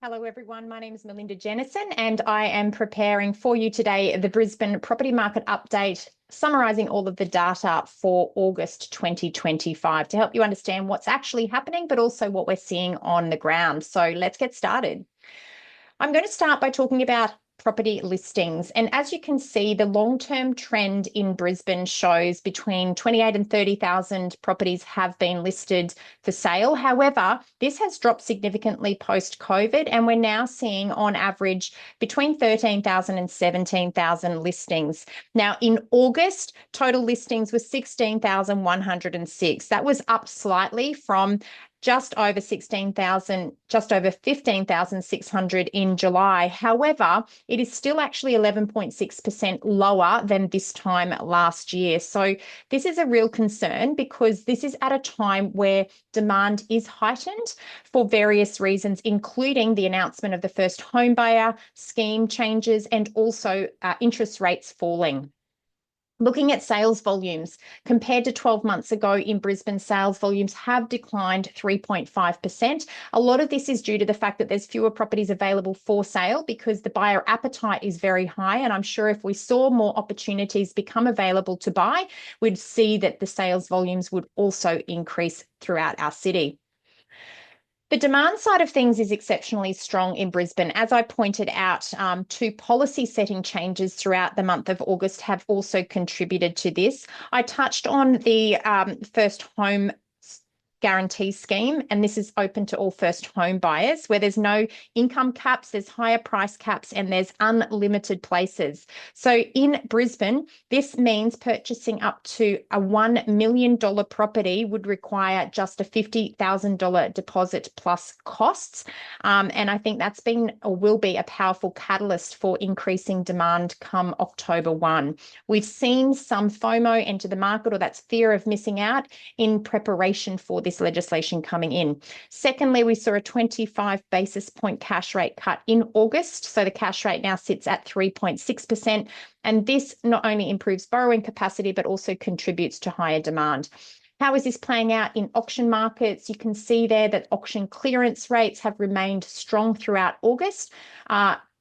Hello everyone, my name is Melinda Jennison and I am preparing for you today the Brisbane property market update, summarising all of the data for August 2025 to help you understand what's actually happening, but also what we're seeing on the ground. So let's get started. I'm going to start by talking about property listings. And as you can see, the long-term trend in Brisbane shows between 28 and 30,000 properties have been listed for sale. However, this has dropped significantly post-COVID, and we're now seeing on average between 13,000 and 17,000 listings. Now, in August, total listings were 16,106. That was up slightly from just over 16,000, just over 15,600 in July. However, it is still actually 11.6% lower than this time last year. So this is a real concern because this is at a time where demand is heightened for various reasons, including the announcement of the first home buyer scheme changes and also interest rates falling. Looking at sales volumes, compared to 12 months ago in Brisbane, sales volumes have declined 3.5%. A lot of this is due to the fact that there's fewer properties available for sale because the buyer appetite is very high. And I'm sure if we saw more opportunities become available to buy, we'd see that the sales volumes would also increase throughout our city. The demand side of things is exceptionally strong in Brisbane. As I pointed out, two policy setting changes throughout the month of August have also contributed to this. I touched on the first home guarantee scheme, and this is open to all first home buyers where there's no income caps, there's higher price caps, and there's unlimited places. So in Brisbane, this means purchasing up to a $1 million property would require just a $50,000 deposit plus costs. And I think that's been or will be a powerful catalyst for increasing demand come October 1. We've seen some FOMO enter the market, or that's fear of missing out, in preparation for this legislation coming in. Secondly, we saw a 25 basis point cash rate cut in August. So the cash rate now sits at 3.6%. And this not only improves borrowing capacity, but also contributes to higher demand. How is this playing out in auction markets? You can see there that auction clearance rates have remained strong throughout August.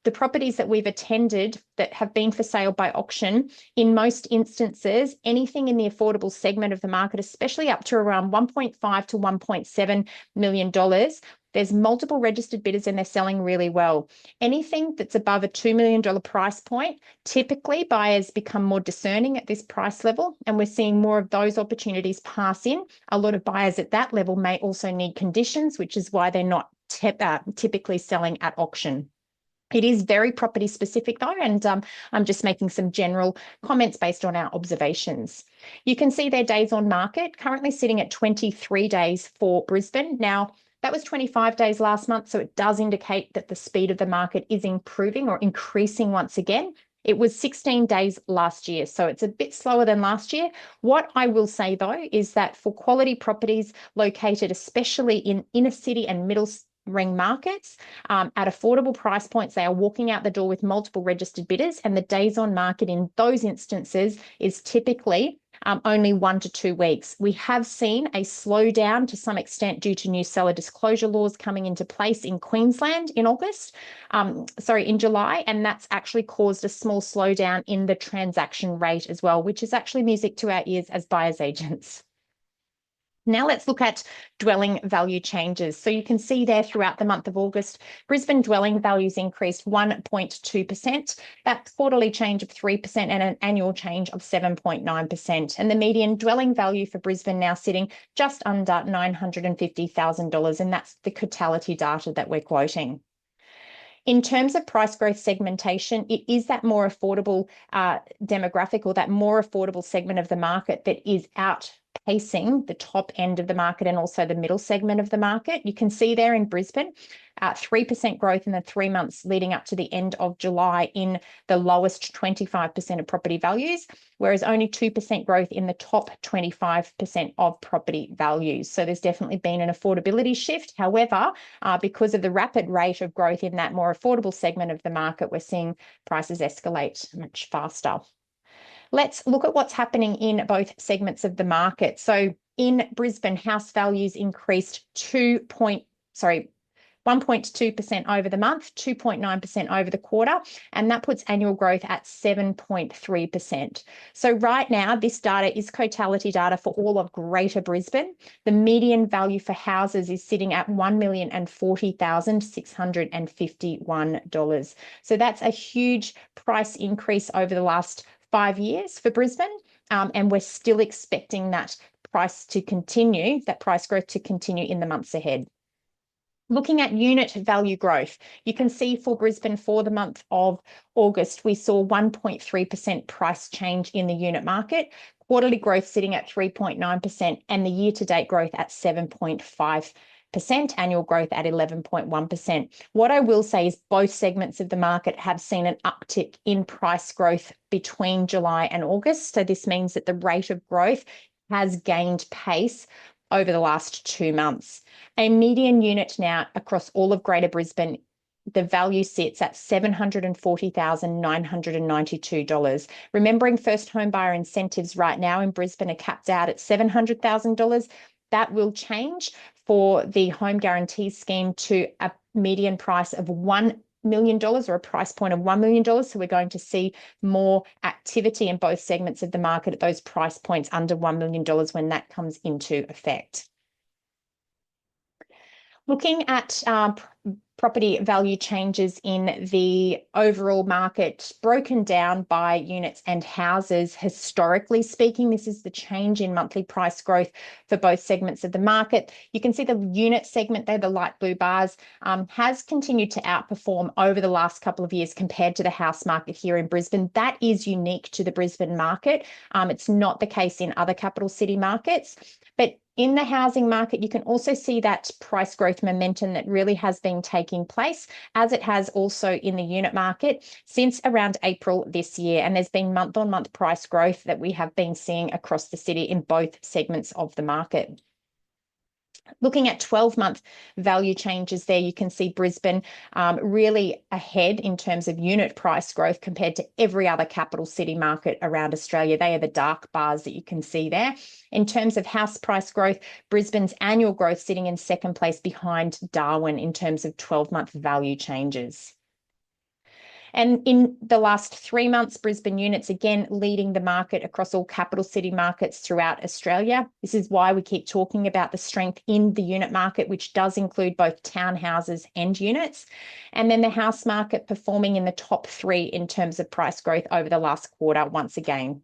The properties that we've attended that have been for sale by auction, in most instances, anything in the affordable segment of the market, especially up to around $1.5 to $1.7 million, there's multiple registered bidders and they're selling really well. Anything that's above a $2 million price point, typically buyers become more discerning at this price level, and we're seeing more of those opportunities pass in. A lot of buyers at that level may also need conditions, which is why they're not typically selling at auction. It is very property specific though, and I'm just making some general comments based on our observations. You can see their days on market currently sitting at 23 days for Brisbane. Now, that was 25 days last month, so it does indicate that the speed of the market is improving or increasing once again. It was 16 days last year, so it's a bit slower than last year. What I will say though is that for quality properties located especially in inner city and middle ring markets at affordable price points, they are walking out the door with multiple registered bidders, and the days on market in those instances is typically only 1 to 2 weeks. We have seen a slowdown to some extent due to new seller disclosure laws coming into place in Queensland in in July, and that's actually caused a small slowdown in the transaction rate as well, which is actually music to our ears as buyers agents. Now let's look at dwelling value changes. So you can see there throughout the month of August, Brisbane dwelling values increased 1.2%, that quarterly change of 3% and an annual change of 7.9%. And the median dwelling value for Brisbane now sitting just under $950,000, and that's the totality data that we're quoting. In terms of price growth segmentation, it is that more affordable demographic, or that more affordable segment of the market, that is outpacing the top end of the market and also the middle segment of the market. You can see there in Brisbane, 3% growth in the 3 months leading up to the end of July in the lowest 25% of property values, whereas only 2% growth in the top 25% of property values. So there's definitely been an affordability shift. However, because of the rapid rate of growth in that more affordable segment of the market, we're seeing prices escalate much faster. Let's look at what's happening in both segments of the market. So in Brisbane, house values increased 1.2% over the month, 2.9% over the quarter, and that puts annual growth at 7.3%. So right now, this data is totality data for all of Greater Brisbane. The median value for houses is sitting at $1,040,651. So that's a huge price increase over the last 5 years for Brisbane, and we're still expecting that price growth to continue in the months ahead. Looking at unit value growth, you can see for Brisbane for the month of August, we saw 1.3% price change in the unit market, quarterly growth sitting at 3.9%, and the year-to-date growth at 7.5%, annual growth at 11.1%. What I will say is both segments of the market have seen an uptick in price growth between July and August. So this means that the rate of growth has gained pace over the last 2 months. A median unit now across all of Greater Brisbane, the value sits at $740,992. Remembering first home buyer incentives right now in Brisbane are capped out at $700,000. That will change for the home guarantee scheme to a median price of $1 million or a price point of $1 million. So we're going to see more activity in both segments of the market at those price points under $1 million when that comes into effect. Looking at property value changes in the overall market, broken down by units and houses, historically speaking, this is the change in monthly price growth for both segments of the market. You can see the unit segment there, the light blue bars, has continued to outperform over the last couple of years compared to the house market here in Brisbane. That is unique to the Brisbane market. It's not the case in other capital city markets. But in the housing market, you can also see that price growth momentum that really has been taking place, as it has also in the unit market since around April this year. And there's been month-on-month price growth that we have been seeing across the city in both segments of the market. Looking at 12-month value changes there, you can see Brisbane really ahead in terms of unit price growth compared to every other capital city market around Australia. They are the dark bars that you can see there. In terms of house price growth, Brisbane's annual growth sitting in second place behind Darwin in terms of 12-month value changes. And in the last 3 months, Brisbane units again leading the market across all capital city markets throughout Australia. This is why we keep talking about the strength in the unit market, which does include both townhouses and units. And then the house market performing in the top 3 in terms of price growth over the last quarter once again.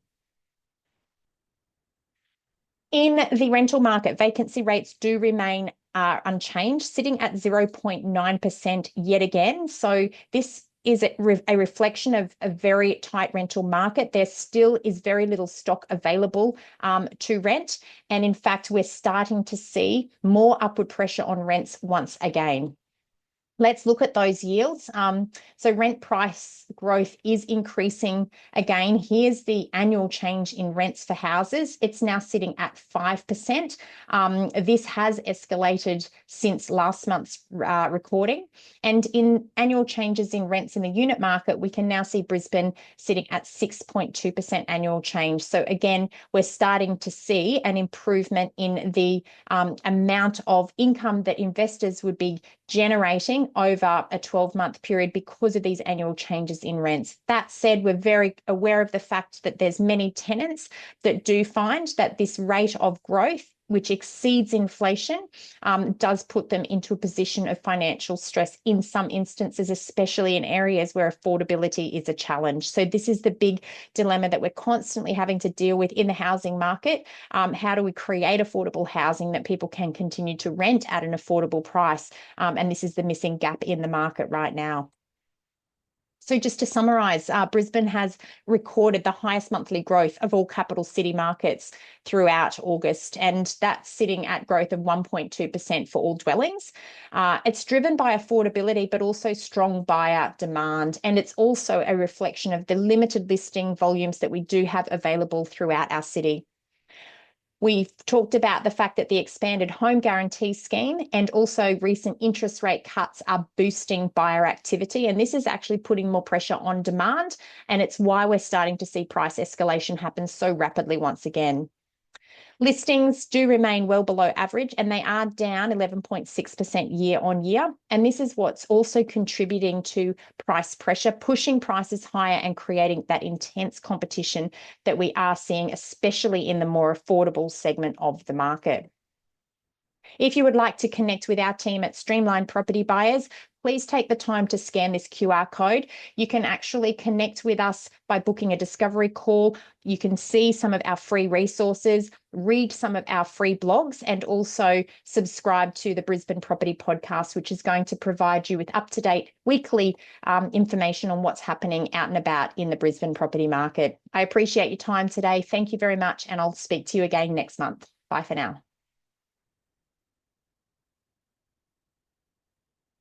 In the rental market, vacancy rates do remain unchanged, sitting at 0.9% yet again. So this is a reflection of a very tight rental market. There still is very little stock available to rent. And in fact, we're starting to see more upward pressure on rents once again. Let's look at those yields. So rent price growth is increasing again. Here's the annual change in rents for houses. It's now sitting at 5%. This has escalated since last month's recording. And in annual changes in rents in the unit market, we can now see Brisbane sitting at 6.2% annual change. So again, we're starting to see an improvement in the amount of income that investors would be generating over a 12-month period because of these annual changes in rents. That said, we're very aware of the fact that there's many tenants that do find that this rate of growth, which exceeds inflation, does put them into a position of financial stress in some instances, especially in areas where affordability is a challenge. So this is the big dilemma that we're constantly having to deal with in the housing market. How do we create affordable housing that people can continue to rent at an affordable price? And this is the missing gap in the market right now. So just to summarise, Brisbane has recorded the highest monthly growth of all capital city markets throughout August, and that's sitting at growth of 1.2% for all dwellings. It's driven by affordability, but also strong buyer demand, and it's also a reflection of the limited listing volumes that we do have available throughout our city. We've talked about the fact that the expanded home guarantee scheme and also recent interest rate cuts are boosting buyer activity. And this is actually putting more pressure on demand. And it's why we're starting to see price escalation happen so rapidly once again. Listings do remain well below average, and they are down 11.6% year on year. And this is what's also contributing to price pressure, pushing prices higher and creating that intense competition that we are seeing, especially in the more affordable segment of the market. If you would like to connect with our team at Streamline Property Buyers, please take the time to scan this QR code. You can actually connect with us by booking a discovery call. You can see some of our free resources, read some of our free blogs, and also subscribe to the Brisbane Property Podcast, which is going to provide you with up-to-date weekly information on what's happening out and about in the Brisbane property market. I appreciate your time today. Thank you very much, and I'll speak to you again next month. Bye for now.